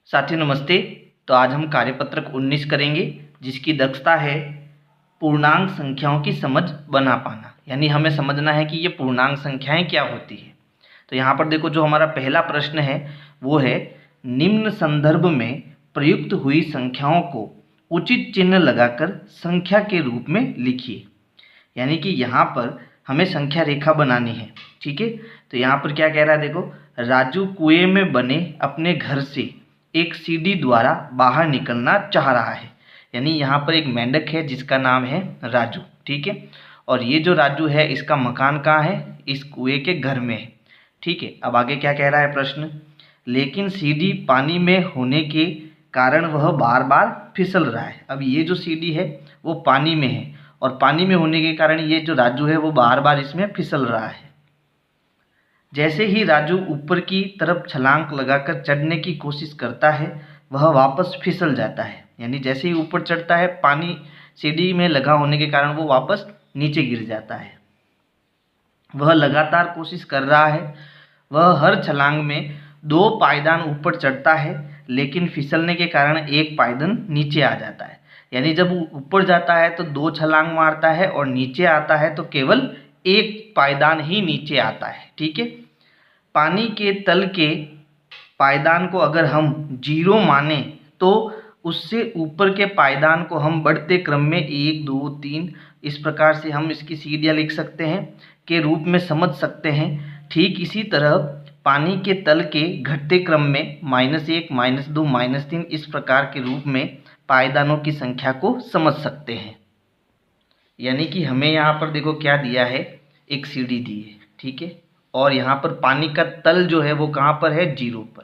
साथियों नमस्ते। तो आज हम कार्यपत्रक 19 करेंगे जिसकी दक्षता है पूर्णांक संख्याओं की समझ बना पाना। यानी हमें समझना है कि ये पूर्णांक संख्याएं क्या होती है। तो यहाँ पर देखो, जो हमारा पहला प्रश्न है वो है निम्न संदर्भ में प्रयुक्त हुई संख्याओं को उचित चिन्ह लगाकर संख्या के रूप में लिखिए। यानी कि यहाँ पर हमें संख्या रेखा बनानी है। ठीक है, तो यहाँ पर क्या कह रहा है, देखो, राजू कुएं में बने अपने घर से एक सीढ़ी द्वारा बाहर निकलना चाह रहा है। यानी यहाँ पर एक मेंढक है जिसका नाम है राजू। ठीक है, और ये जो राजू है इसका मकान कहाँ है, इस कुएं के घर में है। ठीक है, अब आगे क्या कह रहा है प्रश्न, लेकिन सीढ़ी पानी में होने के कारण वह बार बार फिसल रहा है। अब ये जो सीढ़ी है वो पानी में है और पानी में होने के कारण ये जो राजू है वो बार बार इसमें फिसल रहा है। जैसे ही राजू ऊपर की तरफ छलांग लगाकर चढ़ने की कोशिश करता है वह वापस फिसल जाता है। यानी जैसे ही ऊपर चढ़ता है पानी सीढ़ी में लगा होने के कारण वो वापस नीचे गिर जाता है। वह लगातार कोशिश कर रहा है। वह हर छलांग में 2 पायदान ऊपर चढ़ता है लेकिन फिसलने के कारण एक पायदान नीचे आ जाता है। यानी जब ऊपर जाता है तो 2 छलांग मारता है और नीचे आता है तो केवल एक पायदान ही नीचे आता है। ठीक है, पानी के तल के पायदान को अगर हम 0 माने तो उससे ऊपर के पायदान को हम बढ़ते क्रम में 1 2 3 इस प्रकार से हम इसकी सीढ़ियाँ लिख सकते हैं के रूप में समझ सकते हैं। ठीक इसी तरह पानी के तल के घटते क्रम में -1 -2 -3 इस प्रकार के रूप में पायदानों की संख्या को समझ सकते हैं। यानी कि हमें यहाँ पर देखो क्या दिया है, एक सीढ़ी दी है। ठीक है, और यहाँ पर पानी का तल जो है वो कहाँ पर है, 0 पर।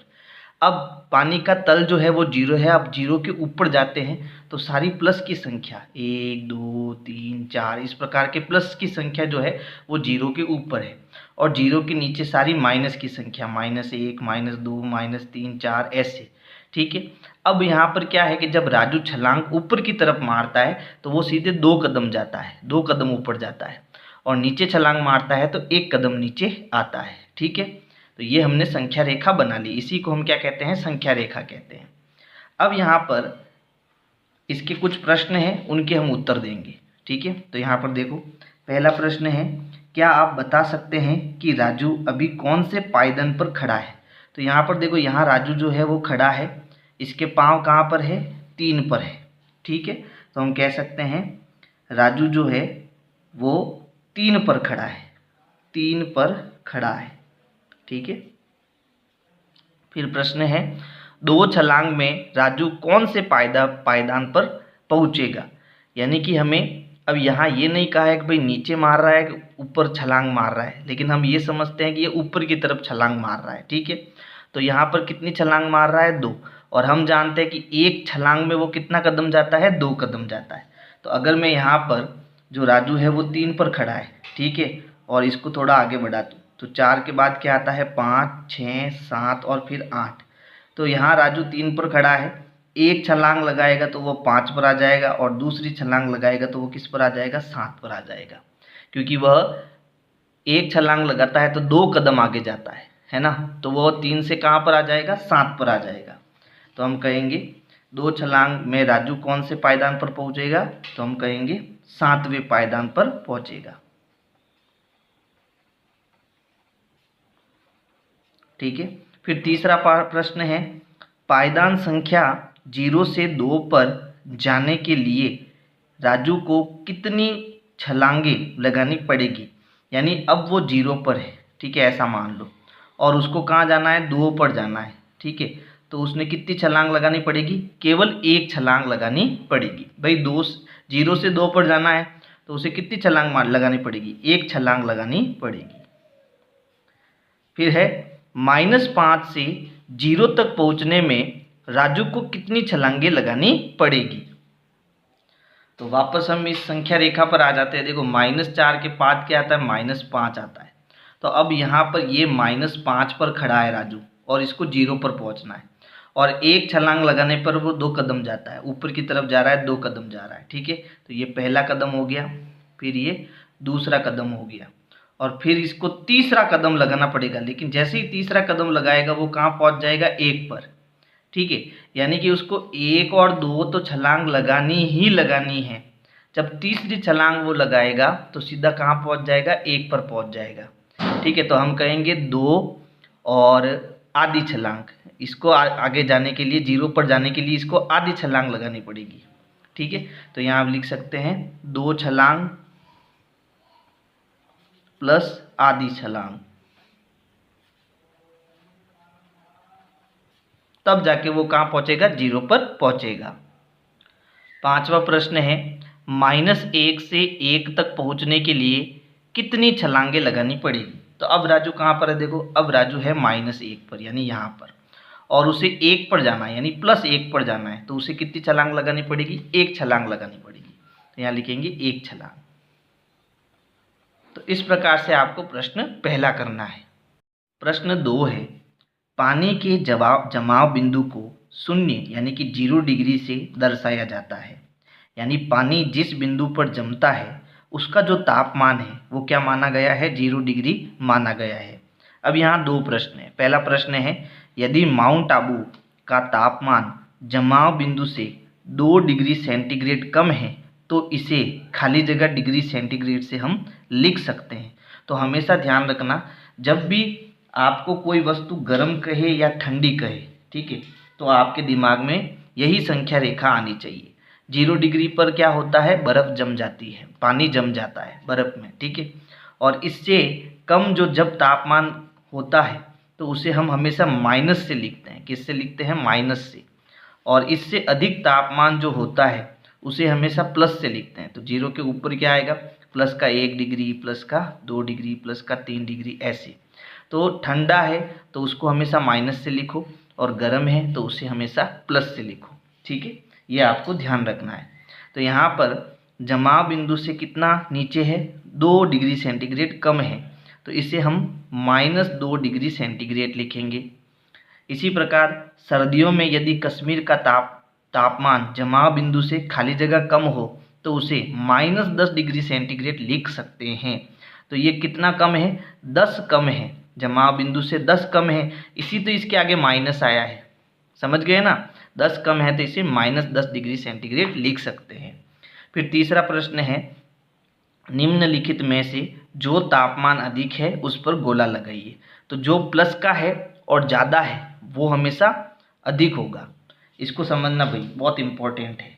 अब पानी का तल जो है वो 0 है। अब 0 के ऊपर जाते हैं तो सारी प्लस की संख्या 1 2 3 4 इस प्रकार के प्लस की संख्या जो है वो 0 के ऊपर है और 0 के नीचे सारी माइनस की संख्या -1 -2 -3 4 ऐसे। ठीक है, अब यहाँ पर क्या है कि जब राजू छलांग ऊपर की तरफ मारता है तो वो सीधे 2 कदम जाता है, 2 कदम ऊपर जाता है और नीचे छलांग मारता है तो 1 कदम नीचे आता है। ठीक है, तो ये हमने संख्या रेखा बना ली। इसी को हम क्या कहते हैं, संख्या रेखा कहते हैं। अब यहाँ पर इसके कुछ प्रश्न हैं, उनके हम उत्तर देंगे। ठीक है, तो यहाँ पर देखो, पहला प्रश्न है, क्या आप बता सकते हैं कि राजू अभी कौन से पायदान पर खड़ा है। तो यहाँ पर देखो, यहाँ राजू जो है वो खड़ा है, इसके पाँव कहाँ पर है, 3 पर है। ठीक है, तो हम कह सकते हैं राजू जो है वो 3 पर खड़ा है, 3 पर खड़ा है। ठीक है, फिर प्रश्न है, 2 छलांग में राजू कौन से पायदान पर पहुंचेगा। यानी कि हमें अब यहाँ ये नहीं कहा है कि भाई नीचे मार रहा है कि ऊपर छलांग मार रहा है, लेकिन हम ये समझते हैं कि ये ऊपर की तरफ छलांग मार रहा है। ठीक है, तो यहाँ पर कितनी छलांग मार रहा है, 2, और हम जानते हैं कि एक छलांग में वो कितना कदम जाता है, 2 कदम जाता है। तो अगर मैं यहाँ पर जो राजू है वो 3 पर खड़ा है, ठीक है, और इसको थोड़ा आगे बढ़ा दूँ तो 4 के बाद क्या आता है, 5 6 7 और फिर 8। तो यहाँ राजू 3 पर खड़ा है, एक छलांग लगाएगा तो वो 5 पर आ जाएगा और दूसरी छलांग लगाएगा तो वो किस पर आ जाएगा, 7 पर आ जाएगा। क्योंकि वह एक छलांग लगाता है तो 2 कदम आगे जाता है ना, तो वो 3 से कहाँ पर आ जाएगा, 7 पर आ जाएगा। तो हम कहेंगे 2 छलांग में राजू कौन से पायदान पर पहुँचेगा, तो हम कहेंगे 7वें पायदान पर पहुँचेगा। ठीक है, फिर तीसरा प्रश्न है, पायदान संख्या 0 से 2 पर जाने के लिए राजू को कितनी छलांगें लगानी पड़ेगी। यानी अब वो 0 पर है, ठीक है, ऐसा मान लो, और उसको कहाँ जाना है, 2 पर जाना है। ठीक है, तो उसने कितनी छलांग लगानी पड़ेगी, केवल 1 छलांग लगानी पड़ेगी। भाई 0 से 2 पर जाना है तो उसे कितनी छलांग लगानी पड़ेगी, 1 छलांग लगानी पड़ेगी। फिर है, -5 से 0 तक पहुंचने में राजू को कितनी छलांगें लगानी पड़ेगी। तो वापस हम इस संख्या रेखा पर आ जाते हैं। देखो, -4 के बाद क्या आता है, -5 आता है। तो अब यहाँ पर ये -5 पर खड़ा है राजू और इसको 0 पर पहुँचना है और 1 छलांग लगाने पर वो 2 कदम जाता है, ऊपर की तरफ जा रहा है, 2 कदम जा रहा है। ठीक है, तो ये पहला कदम हो गया, फिर ये दूसरा कदम हो गया और फिर इसको तीसरा कदम लगाना पड़ेगा। लेकिन जैसे ही तीसरा कदम लगाएगा वो कहाँ पहुँच जाएगा, 1 पर। ठीक है, यानी कि उसको 1 और 2 तो छलांग लगानी ही लगानी है। जब तीसरी छलांग वो लगाएगा तो सीधा कहाँ पहुँच जाएगा, 1 पर पहुँच जाएगा। ठीक है, तो हम कहेंगे 2 और आधी छलांग, इसको आगे जाने के लिए 0 पर जाने के लिए इसको आधी छलांग लगानी पड़ेगी। ठीक है, तो यहाँ आप लिख सकते हैं 2 छलांग प्लस आधी छलांग, तब जाके वो कहाँ पहुँचेगा, 0 पर पहुँचेगा। 5वां प्रश्न है, -1 से 1 तक पहुँचने के लिए कितनी छलांगे लगानी पड़ेगी। तो अब राजू कहाँ पर है, देखो अब राजू है -1 पर यानी यहाँ पर, और उसे 1 पर जाना है यानी +1 पर जाना है, तो उसे कितनी छलांग लगानी पड़ेगी, 1 छलांग लगानी पड़ेगी। तो यहाँ लिखेंगे 1 छलांग। तो इस प्रकार से आपको प्रश्न पहला करना है। प्रश्न 2 है, पानी के जमाव बिंदु को 0 यानी कि 0 डिग्री से दर्शाया जाता है। यानी पानी जिस बिंदु पर जमता है उसका जो तापमान है वो क्या माना गया है, 0 डिग्री माना गया है। अब यहाँ 2 प्रश्न है। पहला प्रश्न है, यदि माउंट आबू का तापमान जमाव बिंदु से 2 डिग्री सेंटीग्रेड कम है तो इसे खाली जगह डिग्री सेंटीग्रेड से हम लिख सकते हैं। तो हमेशा ध्यान रखना, जब भी आपको कोई वस्तु गर्म कहे या ठंडी कहे, ठीक है, तो आपके दिमाग में यही संख्या रेखा आनी चाहिए। 0 डिग्री पर क्या होता है, बर्फ़ जम जाती है, पानी जम जाता है बर्फ़ में, ठीक है। और इससे कम जो जब तापमान होता है तो उसे हम हमेशा माइनस से लिखते हैं। किससे लिखते हैं, माइनस से। और इससे अधिक तापमान जो होता है उसे हमेशा प्लस से लिखते हैं। तो 0 के ऊपर क्या आएगा, प्लस का 1 डिग्री, प्लस का 2 डिग्री, प्लस का 3 डिग्री, ऐसे। तो ठंडा है तो उसको हमेशा माइनस से लिखो, और गर्म है तो उसे हमेशा प्लस से लिखो। ठीक है, ये आपको ध्यान रखना है। तो यहाँ पर जमाव बिंदु से कितना नीचे है, 2 डिग्री सेंटीग्रेड कम है, तो इसे हम -2 डिग्री सेंटीग्रेड लिखेंगे। इसी प्रकार सर्दियों में यदि कश्मीर का तापमान जमाव बिंदु से खाली जगह कम हो तो उसे -10 डिग्री सेंटीग्रेड लिख सकते हैं। तो ये कितना कम है, 10 कम है, जमाव बिंदु से 10 कम है, इसी तो इसके आगे माइनस आया है, समझ गए ना। 10 कम है तो इसे -10 डिग्री सेंटीग्रेड लिख सकते हैं। फिर तीसरा प्रश्न है, निम्नलिखित में से जो तापमान अधिक है उस पर गोला लगाइए। तो जो प्लस का है और ज़्यादा है वो हमेशा अधिक होगा। इसको समझना भाई, बहुत इम्पोर्टेंट है।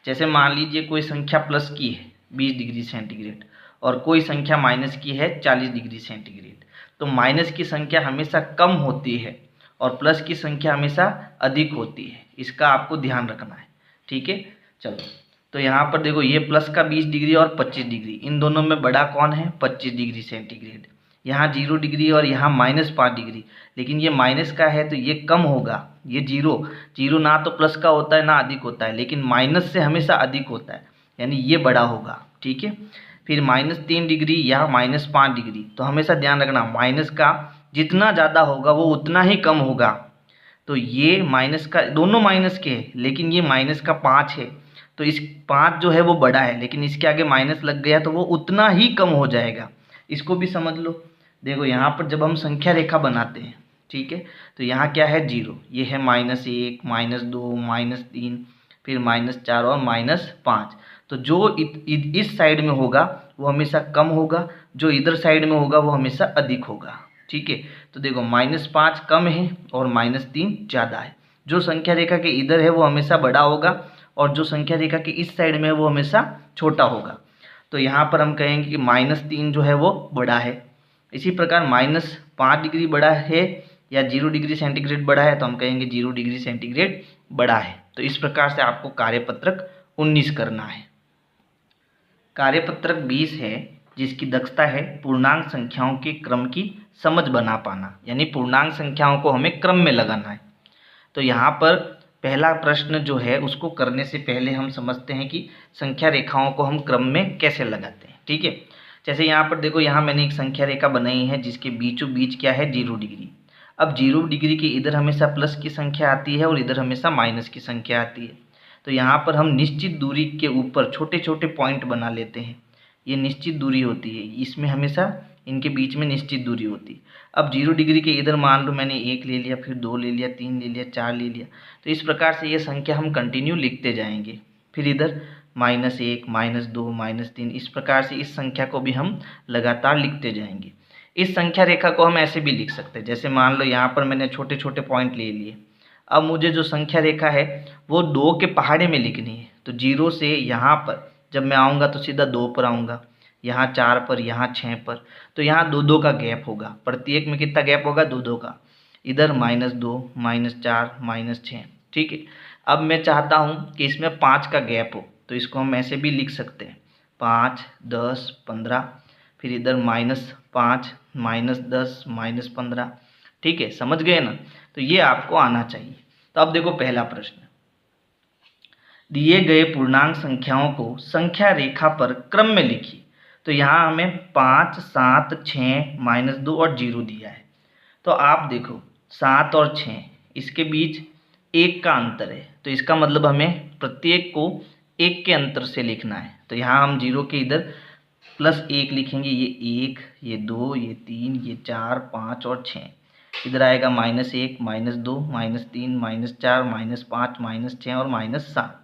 जैसे मान लीजिए कोई संख्या प्लस की है 20 डिग्री सेंटीग्रेड और कोई संख्या माइनस की है 40 डिग्री सेंटीग्रेड, तो माइनस की संख्या हमेशा कम होती है और प्लस की संख्या हमेशा अधिक होती है। इसका आपको ध्यान रखना है, ठीक है। चलो, तो यहाँ पर देखो, ये प्लस का 20 डिग्री और 25 डिग्री, इन दोनों में बड़ा कौन है, 25 डिग्री सेंटीग्रेड। यहाँ 0 डिग्री और यहाँ -5 डिग्री, लेकिन ये माइनस का है तो ये कम होगा। ये 0 ना तो प्लस का होता है ना अधिक होता है, लेकिन माइनस से हमेशा अधिक होता है, यानी ये बड़ा होगा, ठीक है। फिर -3 डिग्री या -5 डिग्री, तो हमेशा ध्यान रखना माइनस का जितना ज़्यादा होगा वो उतना ही कम होगा। तो ये माइनस का, दोनों माइनस के हैं, लेकिन ये माइनस का 5 है तो इस 5 जो है वो बड़ा है, लेकिन इसके आगे माइनस लग गया तो वो उतना ही कम हो जाएगा। इसको भी समझ लो। देखो यहाँ पर जब हम संख्या रेखा बनाते हैं, ठीक है, तो यहाँ क्या है, 0, ये है -1, -2, -3, फिर -4 और -5। तो जो इस साइड में होगा वो हमेशा कम होगा, जो इधर साइड में होगा वो हमेशा अधिक होगा, ठीक है। तो देखो -5 कम है और -3 ज़्यादा है। जो संख्या रेखा के इधर है वो हमेशा बड़ा होगा और जो संख्या रेखा के इस साइड में है वो हमेशा छोटा होगा। तो यहाँ पर हम कहेंगे कि -3 जो है वो बड़ा है। इसी प्रकार -5 डिग्री बड़ा है या 0 डिग्री सेंटीग्रेड बड़ा है, तो हम कहेंगे 0 डिग्री सेंटीग्रेड बड़ा है। तो इस प्रकार से आपको कार्यपत्रक 19 करना है। कार्यपत्रक 20 है, जिसकी दक्षता है पूर्णांक संख्याओं के क्रम की समझ बना पाना, यानी पूर्णांक संख्याओं को हमें क्रम में लगाना है। तो यहाँ पर पहला प्रश्न जो है उसको करने से पहले हम समझते हैं कि संख्या रेखाओं को हम क्रम में कैसे लगाते हैं, ठीक है। जैसे यहाँ पर देखो, यहाँ मैंने एक संख्या रेखा बनाई है जिसके बीचों बीच क्या है, 0 डिग्री। अब 0 डिग्री के इधर हमेशा प्लस की संख्या आती है और इधर हमेशा माइनस की संख्या आती है। तो यहाँ पर हम निश्चित दूरी के ऊपर छोटे छोटे पॉइंट बना लेते हैं, ये निश्चित दूरी होती है, इसमें हमेशा इनके बीच में निश्चित दूरी होती है। अब 0 डिग्री के इधर मान लो मैंने 1 ले लिया, फिर 2 ले लिया, 3 ले लिया, 4 ले लिया, तो इस प्रकार से ये संख्या हम कंटिन्यू लिखते जाएंगे। फिर इधर -1, -2, -3, इस प्रकार से इस संख्या को भी हम लगातार लिखते जाएंगे। इस संख्या रेखा को हम ऐसे भी लिख सकते हैं, जैसे मान लो यहाँ पर मैंने छोटे छोटे पॉइंट ले लिए। अब मुझे जो संख्या रेखा है वो 2 के पहाड़े में लिखनी है। तो 0 से यहाँ पर जब मैं आऊँगा तो सीधा 2 पर आऊँगा, यहाँ 4 पर, यहाँ 6 पर, तो यहाँ 2-2 का गैप होगा। प्रत्येक में कितना गैप होगा? 2-2 का। इधर -2, -4, -6, ठीक है। अब मैं चाहता हूँ कि इसमें 5 का गैप हो, तो इसको हम ऐसे भी लिख सकते हैं, 5, 10, 15, फिर इधर -5, -10, -15, ठीक है। समझ गए ना? तो ये आपको आना चाहिए। तो अब देखो पहला प्रश्न, दिए गए पूर्णांक संख्याओं को संख्या रेखा पर क्रम में लिखिए। तो यहाँ हमें 5, 7, 6, -2 और 0 दिया है। तो आप देखो 7 और 6 इसके बीच 1 का अंतर है, तो इसका मतलब हमें प्रत्येक को 1 के अंतर से लिखना है। तो यहाँ हम 0 के इधर +1 लिखेंगे, ये 1, ये 2, ये 3, ये 4, 5 और 6। इधर आएगा -1, -2, -3, -4, -5, -6 और -7।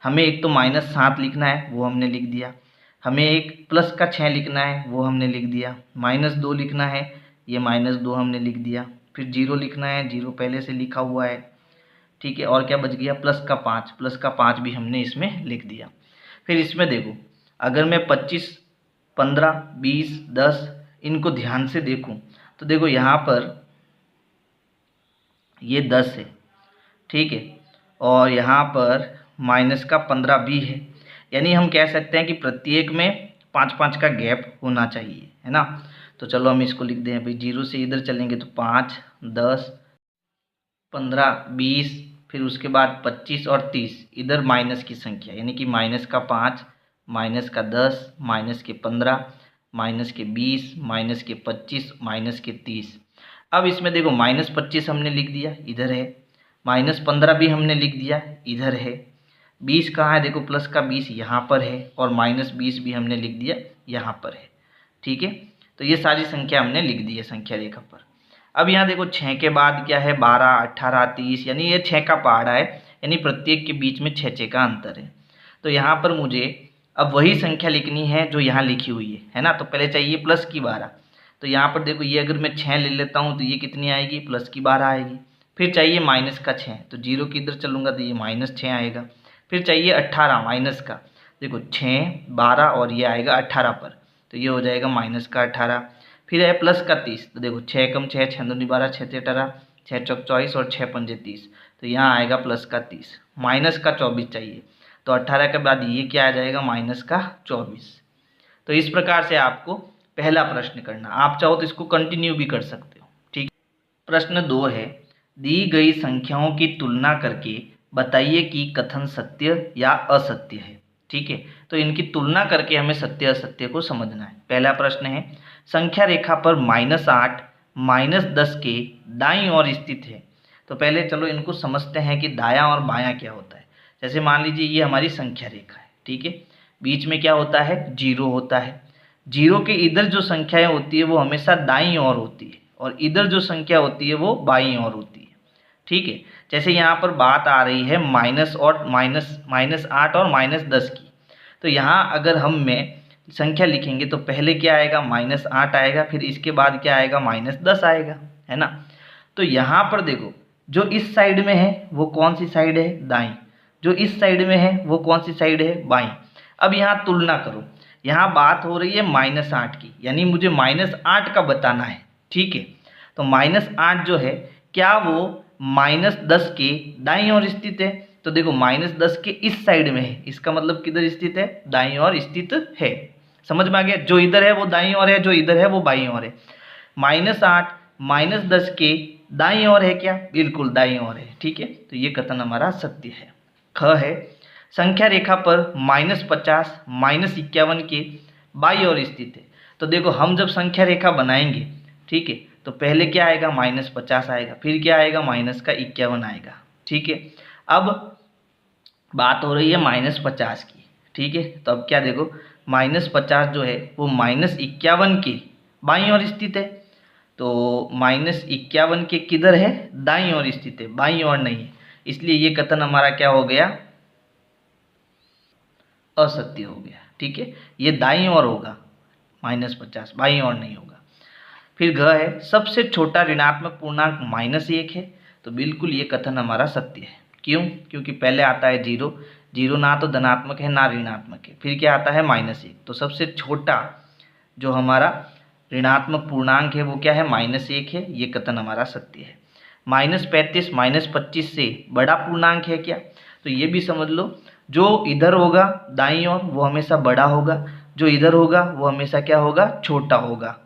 हमें एक तो -7 लिखना है, वो हमने लिख दिया। हमें एक प्लस का 6 लिखना है, वो हमने लिख दिया। -2 लिखना है, ये -2 हमने लिख दिया। फिर 0 लिखना है, 0 पहले से लिखा हुआ है, ठीक है। और क्या बच गया? प्लस का 5 भी हमने इसमें लिख दिया। फिर इसमें देखो, अगर मैं 25, 15, 20, 10 इनको ध्यान से देखूं तो देखो यहाँ पर ये 10 है, ठीक है, और यहाँ पर -15 भी है। यानी हम कह सकते हैं कि प्रत्येक में 5-5 का गैप होना चाहिए, है ना। तो चलो हम इसको लिख दें भाई। 0 से इधर चलेंगे तो 5, 10, 15, 20, फिर उसके बाद 25 और 30, इधर माइनस की संख्या, यानी कि -5, -10, -15, -20, -25, -30। अब इसमें देखो -25 हमने लिख दिया, इधर है। -15 भी हमने लिख दिया, इधर है। 20 कहाँ है? देखो प्लस का 20 यहाँ पर है, और -20 भी हमने लिख दिया, यहाँ पर है, ठीक है। तो ये सारी संख्या हमने लिख दी है संख्या रेखा पर। अब यहाँ देखो 6 के बाद क्या है? 12, 18, 30, यानी ये 6 का पहाड़ा है, यानी प्रत्येक के बीच में 6 का अंतर है। तो यहाँ पर मुझे अब वही संख्या लिखनी है जो यहाँ लिखी हुई है ना। तो पहले चाहिए प्लस की 12, तो यहाँ पर देखो ये अगर मैं 6 ले लेता हूँ तो ये कितनी आएगी? प्लस की 12 आएगी। फिर चाहिए माइनस का 6, तो 0 की इधर चलूँगा तो ये -6 आएगा। फिर चाहिए 18 माइनस का, देखो 6, 12 और ये आएगा 18 पर, तो ये हो जाएगा -18। फिर है प्लस का 30, तो देखो 6 कम 6, 6 दूनी 12, 6 से 18, 6 चौक 24 और 6 पंजे 30, तो यहाँ आएगा प्लस का 30। माइनस का 24 चाहिए, तो 18 के बाद ये क्या आ जाएगा? माइनस का 24। तो इस प्रकार से आपको पहला प्रश्न करना। आप चाहो तो इसको कंटिन्यू भी कर सकते हो, ठीक। प्रश्न 2 है, दी गई संख्याओं की तुलना करके बताइए कि कथन सत्य या असत्य है, ठीक है। तो इनकी तुलना करके हमें सत्य असत्य को समझना है। पहला प्रश्न है, संख्या रेखा पर -8, -10 के दाईं ओर स्थित है। तो पहले चलो इनको समझते हैं कि दायां और बायां क्या होता है। जैसे मान लीजिए ये हमारी संख्या रेखा है, ठीक है, बीच में क्या होता है? 0 होता है। 0 के इधर जो संख्याएं होती है वो हमेशा दाईं ओर होती है, और इधर जो संख्या होती है वो बाईं ओर होती है, ठीक है। जैसे यहाँ पर बात आ रही है -8 और -10 की, तो यहाँ अगर हम में संख्या लिखेंगे तो पहले क्या आएगा? -8 आएगा, फिर इसके बाद क्या आएगा? -10 आएगा, है ना। तो यहाँ पर देखो, जो इस साइड में है वो कौन सी साइड है? दाईं। जो इस साइड में है वो कौन सी साइड है? बाईं। अब यहाँ तुलना करो, यहाँ बात हो रही है -8 की, यानी मुझे -8 का बताना है, ठीक है। तो -8 जो है क्या वो -10 के दाईं ओर स्थित है? तो देखो -10 के इस साइड में है, इसका मतलब किधर स्थित है? दाईं ओर स्थित है। समझ में आ गया? जो इधर है वो दाईं ओर है, जो इधर है वो बाईं ओर है। -8 -10 के दाईं ओर है क्या? बिल्कुल दाईं ओर है, ठीक है। तो ये कथन हमारा सत्य है। ख है, संख्या रेखा पर -50 -51 के बाईं ओर स्थित है। तो देखो हम जब संख्या रेखा बनाएंगे, ठीक है, तो पहले क्या आएगा? -50 आएगा, फिर क्या आएगा? -51 आएगा, ठीक है। अब बात हो रही है -50 की, ठीक है। तो अब क्या देखो, -50 जो है वो -51 के बाईं ओर स्थित है। तो -51 के किधर है, दाईं ओर स्थित है, बाईं ओर नहीं है, इसलिए ये कथन हमारा क्या हो गया, असत्य हो गया। ठीक है, ये दाईं ओर होगा, -50 बाईं ओर नहीं होगा। फिर घ है, सबसे छोटा ऋणात्मक पूर्णांक -1 है, तो बिल्कुल ये कथन हमारा सत्य है। क्यों? क्योंकि पहले आता है जीरो, जीरो ना तो धनात्मक है ना ऋणात्मक है, फिर क्या आता है -1, तो सबसे छोटा जो हमारा ऋणात्मक पूर्णांक है वो क्या है, -1 है, ये कथन हमारा सत्य है। -35 -25 से बड़ा पूर्णांक है क्या, तो ये भी समझ लो, जो इधर होगा दाईं ओर वो हमेशा बड़ा होगा, जो इधर होगा वो हमेशा क्या होगा, छोटा होगा,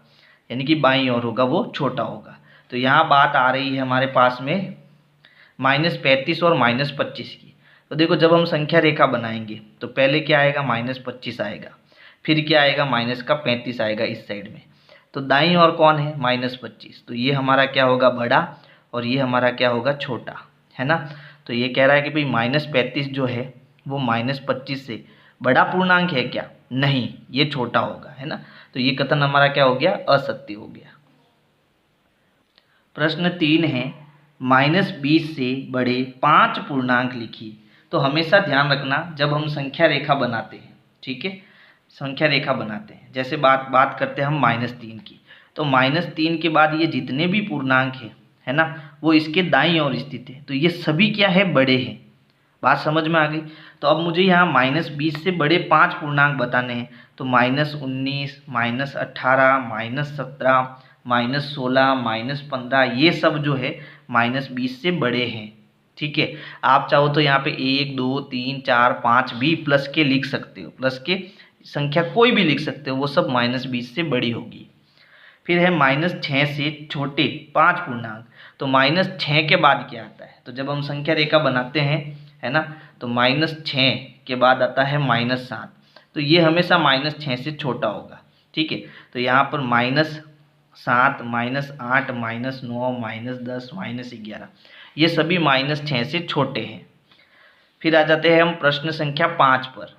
यानी कि बाईं ओर होगा वो छोटा होगा। तो यहाँ बात आ रही है हमारे पास में -35 और -25 की। तो देखो जब हम संख्या रेखा बनाएंगे तो पहले क्या आएगा, -25 आएगा, फिर क्या आएगा, -35 आएगा इस साइड में। तो दाईं ओर कौन है, -25, तो ये हमारा क्या होगा, बड़ा, और ये हमारा क्या होगा, छोटा, है ना। तो ये कह रहा है कि भाई -35 जो है वो -25 से बड़ा पूर्णांक है क्या, नहीं, ये छोटा होगा, है ना। तो ये कथन हमारा क्या हो गया, असत्य हो गया। प्रश्न 3 है, -20 से बड़े 5 पूर्णांक लिखिए। तो हमेशा ध्यान रखना जब हम संख्या रेखा बनाते हैं, ठीक है, संख्या रेखा बनाते हैं, जैसे बात करते हैं हम -3 की, तो -3 के बाद ये जितने भी पूर्णांक हैं, है ना, वो इसके दाईं ओर स्थित है, तो ये सभी क्या है, बड़े हैं। बात समझ में आ गई। तो अब मुझे यहाँ -20 से बड़े 5 पूर्णांक बताने हैं, तो -19 -18 -17 -16 -15 ये सब जो है -20 से बड़े हैं। ठीक है, आप चाहो तो यहाँ पे 1 2 3 4 5 भी प्लस के लिख सकते हो, प्लस के संख्या कोई भी लिख सकते हो, वो सब -20 से बड़ी होगी। फिर है -6 से छोटे 5 पूर्णांक, तो -6 के बाद क्या आता है, तो जब हम संख्या रेखा बनाते हैं, है ना, तो -6 के बाद आता है -7, तो ये हमेशा -6 से छोटा होगा। ठीक है, तो यहाँ पर -7 -8 -9 -10 -11 ये सभी -6 से छोटे हैं। फिर आ जाते हैं हम प्रश्न संख्या 5 पर।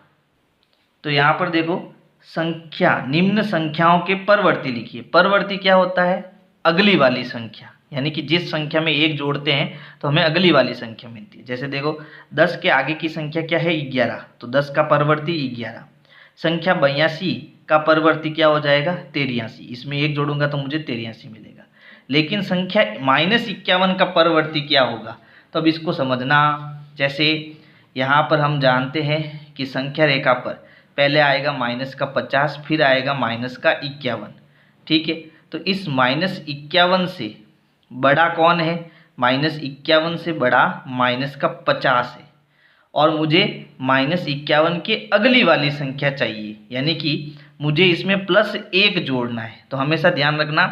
तो यहाँ पर देखो, संख्या निम्न संख्याओं के परवर्ती लिखिए। परवर्ती क्या होता है, अगली वाली संख्या, यानी कि जिस संख्या में 1 जोड़ते हैं तो हमें अगली वाली संख्या मिलती है। जैसे देखो 10 के आगे की संख्या क्या है, 11, तो 10 का परवर्ती 11। संख्या 82 का परवर्ती क्या हो जाएगा, 83, इसमें 1 जोड़ूंगा तो मुझे 83 मिलेगा। लेकिन संख्या -51 का परवर्ती क्या होगा, तो अब इसको समझना। जैसे यहाँ पर हम जानते हैं कि संख्या रेखा पर पहले आएगा -50, फिर आएगा -51। ठीक है, तो इस -51 से बड़ा कौन है, -51 से बड़ा -50 है, और मुझे -51 के अगली वाली संख्या चाहिए, यानी कि मुझे इसमें +1 जोड़ना है। तो हमेशा ध्यान रखना,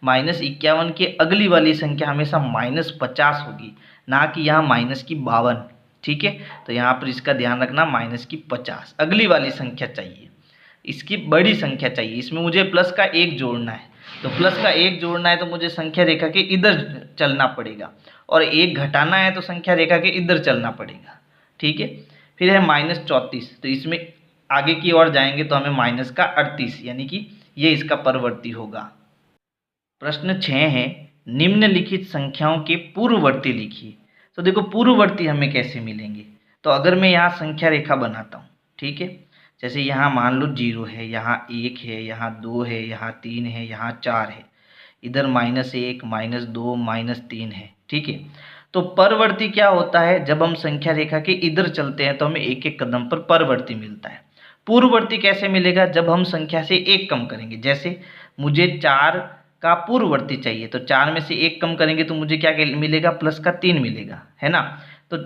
-51 के अगली वाली संख्या हमेशा -50 होगी, ना कि यहाँ -52। ठीक है, तो यहाँ पर इसका ध्यान रखना, -50 अगली वाली संख्या चाहिए, इसकी बड़ी संख्या चाहिए, इसमें मुझे प्लस का 1 जोड़ना है। तो प्लस का 1 जोड़ना है तो मुझे संख्या रेखा के इधर चलना पड़ेगा, और 1 घटाना है तो संख्या रेखा के इधर चलना पड़ेगा। ठीक है, फिर है -34, तो इसमें आगे की ओर जाएंगे तो हमें -38, यानी कि ये इसका परवर्ती होगा। प्रश्न 6 है, निम्नलिखित संख्याओं के पूर्ववर्ती लिखिए। तो देखो पूर्ववर्ती हमें कैसे मिलेंगे, तो अगर मैं यहाँ संख्या रेखा बनाता हूँ, ठीक है, जैसे यहाँ मान लो 0 है, यहाँ 1 है, यहाँ 2 है, यहाँ 3 है, यहाँ 4 है, इधर -1 -2 -3 है। ठीक है, तो परवर्ती क्या होता है, जब हम संख्या रेखा के इधर चलते हैं तो हमें एक एक कदम पर परवर्ती मिलता है। पूर्ववर्ती कैसे मिलेगा, जब हम संख्या से 1 कम करेंगे। जैसे मुझे 4 का पूर्ववर्ती चाहिए, तो 4 में से 1 कम करेंगे तो मुझे क्या मिलेगा, +3 मिलेगा, है ना। तो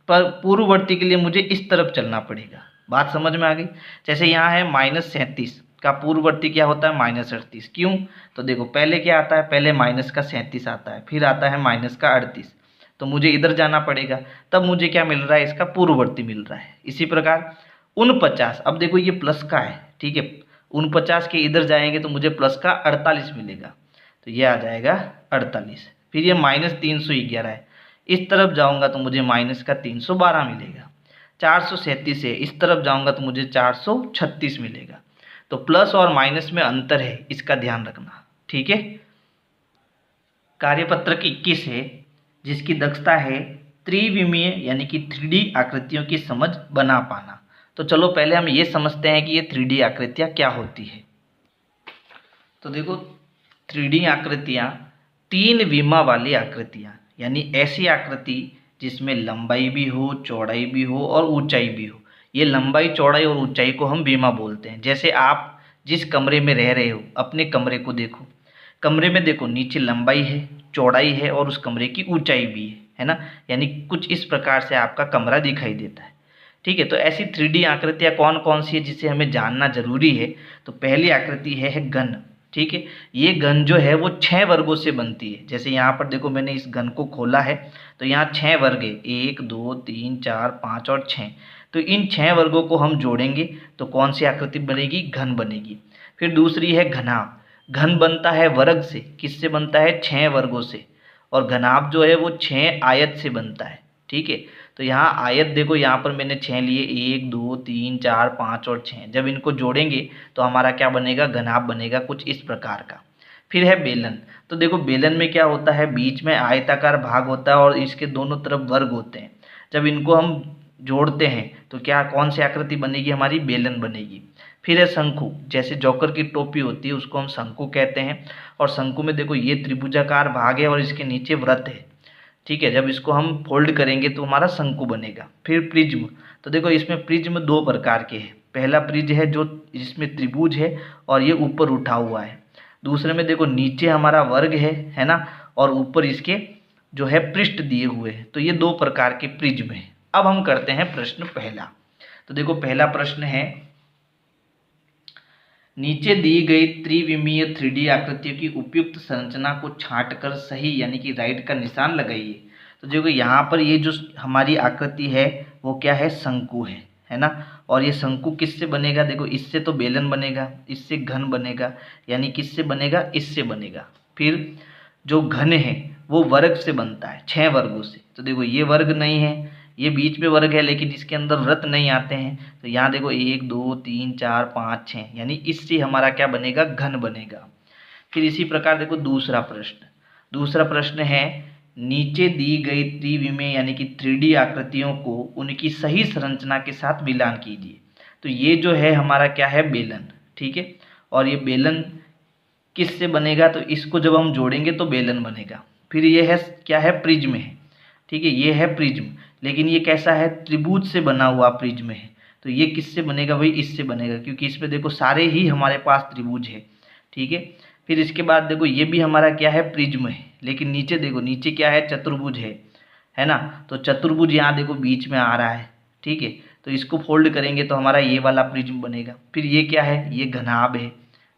पूर्ववर्ती के लिए मुझे इस तरफ चलना पड़ेगा। बात समझ में आ गई। जैसे यहाँ है -37 का पूर्ववर्ती क्या होता है, -38। क्यों, तो देखो पहले क्या आता है, पहले -37 आता है, फिर आता है -38, तो मुझे इधर जाना पड़ेगा, तब मुझे क्या मिल रहा है, इसका पूर्ववर्ती मिल रहा है। इसी प्रकार 49, अब देखो ये प्लस का है, ठीक है, 49 के इधर जाएंगे तो मुझे प्लस का 48 मिलेगा, तो ये आ जाएगा 48। फिर ये -311 है, इस तरफ जाऊंगा तो मुझे -312 मिलेगा। 437 है, इस तरफ जाऊंगा तो मुझे 436 मिलेगा। तो प्लस और माइनस में अंतर है, इसका ध्यान रखना। ठीक है। कार्यपत्रक 21 है जिसकी दक्षता है त्रिविमीय यानी कि 3D आकृतियों की समझ बना पाना। तो चलो पहले हम ये समझते हैं कि ये 3D आकृतियाँ क्या होती है। तो देखो 3D आकृतियाँ 3 विमा वाली आकृतियाँ, यानी ऐसी आकृति जिसमें लंबाई भी हो, चौड़ाई भी हो और ऊंचाई भी हो। ये लंबाई, चौड़ाई और ऊंचाई को हम विमा बोलते हैं। जैसे आप जिस कमरे में रह रहे हो, अपने कमरे को देखो, कमरे में देखो नीचे लंबाई है, चौड़ाई है और उस कमरे की ऊंचाई भी है ना। यानी कुछ इस प्रकार से आपका कमरा दिखाई देता है। ठीक है, तो ऐसी 3D आकृतियाँ कौन कौन सी है जिसे हमें जानना जरूरी है। तो पहली आकृति है घन। ठीक है, ये घन जो है वो 6 वर्गों से बनती है। जैसे यहाँ पर देखो मैंने इस घन को खोला है तो यहाँ 6 वर्ग है, 1 2 3 4 5 और 6। तो इन 6 वर्गों को हम जोड़ेंगे तो कौन सी आकृति बनेगी, घन बनेगी। फिर दूसरी है घनाभ। घन बनता है वर्ग से, किससे बनता है, 6 वर्गों से। और घनाभ जो है वो 6 आयत से बनता है। ठीक है, तो यहाँ आयत देखो, यहाँ पर मैंने 6 लिए, 1 2 3 4 5 और 6। जब इनको जोड़ेंगे तो हमारा क्या बनेगा, घनाभ बनेगा कुछ इस प्रकार का। फिर है बेलन। तो देखो बेलन में क्या होता है, बीच में आयताकार भाग होता है और इसके दोनों तरफ वर्ग होते हैं। जब इनको हम जोड़ते हैं तो क्या, कौन सी आकृति बनेगी, हमारी बेलन बनेगी। फिर है शंकु। जैसे जोकर की टोपी होती है उसको हम शंकु कहते हैं। और शंकु में देखो ये त्रिभुजाकार भाग है और इसके नीचे वृत्त है। ठीक है, जब इसको हम फोल्ड करेंगे तो हमारा शंकु बनेगा। फिर प्रिज्म। तो देखो इसमें प्रिज्म 2 प्रकार के हैं। पहला प्रिज्म है जो जिसमें त्रिभुज है और ये ऊपर उठा हुआ है। दूसरे में देखो नीचे हमारा वर्ग है ना, और ऊपर इसके जो है पृष्ठ दिए हुए हैं। तो ये 2 प्रकार के प्रिज्म है। अब हम करते हैं प्रश्न पहला। तो देखो पहला प्रश्न है, नीचे दी गई त्रिविमीय 3D आकृतियों की उपयुक्त संरचना को छांटकर सही यानी कि राइट का निशान लगाइए। तो देखो यहाँ पर ये जो हमारी आकृति है वो क्या है, शंकु है ना। और ये शंकु किससे बनेगा, देखो इससे तो बेलन बनेगा, इससे घन बनेगा, यानी किससे बनेगा, इससे बनेगा। फिर जो घन है वो वर्ग से बनता है, 6 वर्गों से। तो देखो ये वर्ग नहीं है, ये बीच में वर्ग है लेकिन इसके अंदर वृत्त नहीं आते हैं। तो यहाँ देखो 1 2 3 4 5 6, यानी इससे हमारा क्या बनेगा, घन बनेगा। फिर इसी प्रकार देखो दूसरा प्रश्न। दूसरा प्रश्न है, नीचे दी गई त्रिविमीय यानी कि 3D आकृतियों को उनकी सही संरचना के साथ मिलान कीजिए। तो ये जो है हमारा क्या है, बेलन। ठीक है, और ये बेलन किससे बनेगा, तो इसको जब हम जोड़ेंगे तो बेलन बनेगा। फिर ये है क्या है, प्रिज्म है। ठीक है, ये है प्रिज्म, लेकिन ये कैसा है, त्रिभुज से बना हुआ प्रिज्म है। तो ये किससे बनेगा भाई, इससे बनेगा, क्योंकि इसमें देखो सारे ही हमारे पास त्रिभुज है। ठीक है, फिर इसके बाद देखो ये भी हमारा क्या है, प्रिज्म है, लेकिन नीचे देखो, नीचे क्या है, चतुर्भुज है ना। तो चतुर्भुज यहाँ देखो बीच में आ रहा है। ठीक है, तो इसको फोल्ड करेंगे तो हमारा ये वाला प्रिज्म बनेगा। फिर ये क्या है, ये घनाभ है।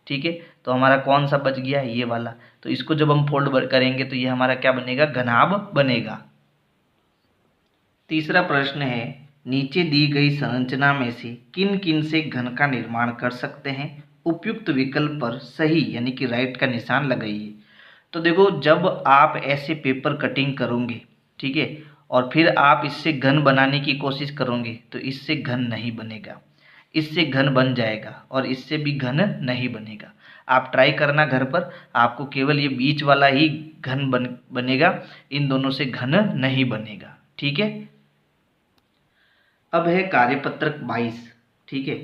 ठीक है, तो हमारा कौन सा बच गया, ये वाला। तो इसको जब हम फोल्ड करेंगे तो ये हमारा क्या बनेगा, घनाभ बनेगा। तीसरा प्रश्न है, नीचे दी गई संरचना में से किन किन से घन का निर्माण कर सकते हैं, उपयुक्त विकल्प पर सही यानी कि राइट का निशान लगाइए। तो देखो जब आप ऐसे पेपर कटिंग करोगे, ठीक है, और फिर आप इससे घन बनाने की कोशिश करोगे तो इससे घन नहीं बनेगा, इससे घन बन जाएगा और इससे भी घन नहीं बनेगा। आप ट्राई करना घर पर, आपको केवल ये बीच वाला ही घन बनेगा, इन दोनों से घन नहीं बनेगा। ठीक है, अब है कार्यपत्रक 22। ठीक है,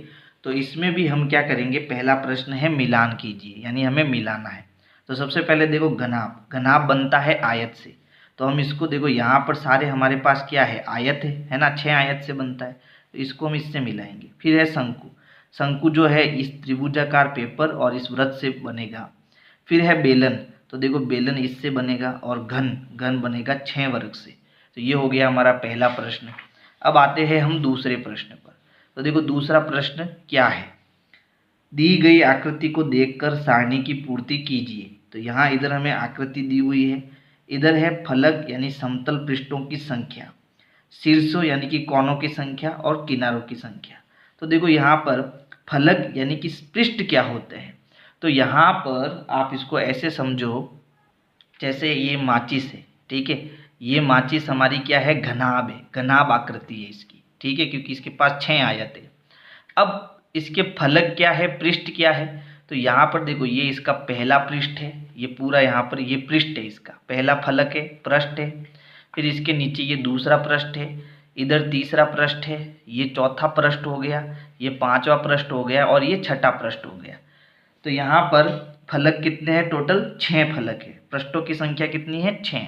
तो इसमें भी हम क्या करेंगे, पहला प्रश्न है मिलान कीजिए, यानी हमें मिलाना है। तो सबसे पहले देखो घनाभ। घनाभ बनता है आयत से। तो हम इसको देखो यहाँ पर सारे हमारे पास क्या है, आयत है ना, 6 आयत से बनता है। तो इसको हम इससे मिलाएंगे। फिर है शंकु। शंकु जो है इस त्रिभुजाकार पेपर और इस वृत्त से बनेगा। फिर है बेलन। तो देखो बेलन इससे बनेगा और घन घन बनेगा 6 वर्ग से। तो ये हो गया हमारा पहला प्रश्न। अब आते हैं हम दूसरे प्रश्न पर। तो देखो दूसरा प्रश्न क्या है, दी गई आकृति को देखकर सारणी की पूर्ति कीजिए। तो यहाँ इधर हमें आकृति दी हुई है, इधर है फलक यानी समतल पृष्ठों की संख्या, शीर्षों यानी कि कोनों की संख्या और किनारों की संख्या। तो देखो यहाँ पर फलक यानी कि पृष्ठ क्या होते हैं। तो यहाँ पर आप इसको ऐसे समझो, जैसे ये माचिस है। ठीक है, ये माचिस हमारी क्या है, घनाभ है, घनाभ आकृति है इसकी। ठीक है, क्योंकि इसके पास 6 आयत है। अब इसके फलक क्या है, पृष्ठ क्या है। तो यहाँ पर देखो ये इसका पहला पृष्ठ है, ये पूरा यहाँ पर ये पृष्ठ है, इसका पहला फलक है, पृष्ठ है। फिर इसके नीचे ये दूसरा पृष्ठ है, इधर तीसरा पृष्ठ है, ये चौथा पृष्ठ हो गया, ये पांचवा पृष्ठ हो गया और ये छठा पृष्ठ हो गया। तो यहाँ पर फलक कितने हैं? टोटल 6 फलक है। पृष्ठों की संख्या कितनी है? 6।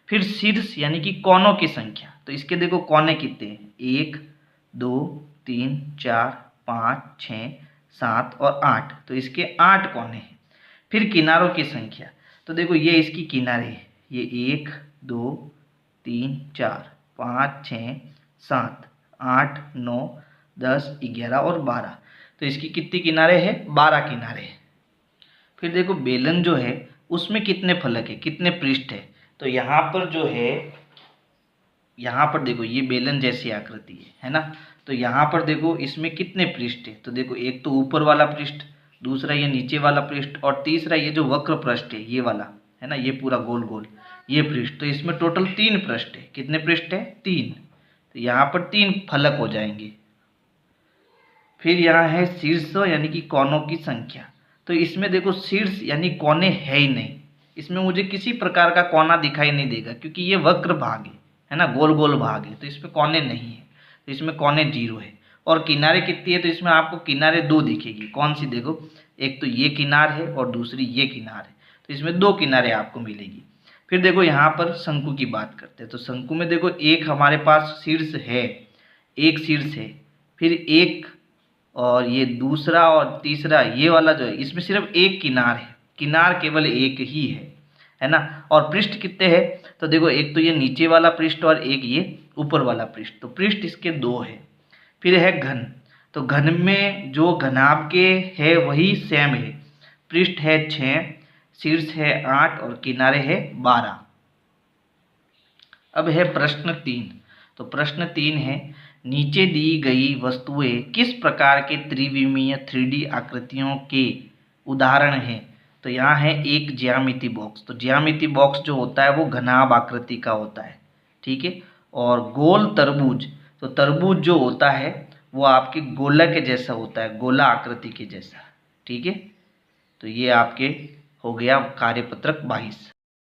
फिर शीर्ष यानी कि कोनों की संख्या, तो इसके देखो कोने कितने हैं? 1 2 3 4 5 6 7 और 8, तो इसके 8 कोने हैं। फिर किनारों की संख्या, तो देखो ये इसकी किनारे है, ये 1 2 3 4 5 6 7 8 9 10 11 और 12, तो इसकी कितनी किनारे हैं? 12 किनारे हैं। फिर देखो बेलन जो है उसमें कितने फलक है, कितने पृष्ठ है? तो यहाँ पर जो है, यहाँ पर देखो ये बेलन जैसी आकृति है ना, तो यहाँ पर देखो इसमें कितने पृष्ठ है? तो देखो एक तो ऊपर वाला पृष्ठ, दूसरा ये नीचे वाला पृष्ठ और तीसरा ये जो वक्र पृष्ठ है ये वाला है ना, ये पूरा गोल गोल ये पृष्ठ। तो इसमें टोटल 3 पृष्ठ है। कितने पृष्ठ है? 3। तो यहाँ पर 3 फलक हो जाएंगे। फिर यहाँ है शीर्ष यानी कि कोनों की संख्या, तो इसमें देखो शीर्ष यानी कोने है ही नहीं, इसमें मुझे किसी प्रकार का कोना दिखाई नहीं देगा क्योंकि ये वक्र भाग है ना, गोल गोल भाग है, तो इसमें कोने नहीं है, तो इसमें कोने 0 है। और किनारे कितनी है? तो इसमें आपको किनारे 2 दिखेगी। कौन सी? देखो एक तो ये किनार है और दूसरी ये किनार है, तो इसमें 2 किनारे आपको मिलेगी। फिर देखो यहाँ पर शंकु की बात करते हैं, तो शंकु में देखो एक हमारे पास शीर्ष है, एक शीर्ष है, फिर एक और ये दूसरा और तीसरा ये वाला जो है इसमें सिर्फ एक किनार है, किनार केवल एक ही है ना। और पृष्ठ कितने हैं? तो देखो एक तो ये नीचे वाला पृष्ठ और एक ये ऊपर वाला पृष्ठ, तो पृष्ठ इसके 2 है। फिर है घन, तो घन में जो घनाभ के है वही सेम है, पृष्ठ है 6, शीर्ष है 8 और किनारे है 12। अब है प्रश्न 3, तो प्रश्न 3 है नीचे दी गई वस्तुएं किस प्रकार के त्रिविमीय 3D आकृतियों के उदाहरण हैं? तो यहाँ है एक ज्यामिति बॉक्स, तो ज्यामिति बॉक्स जो होता है वो घनाभ आकृति का होता है, ठीक है। और गोल तरबूज, तो तरबूज जो होता है वो आपके गोला के जैसा होता है, गोला आकृति के जैसा, ठीक है। तो ये आपके हो गया कार्यपत्रक 22।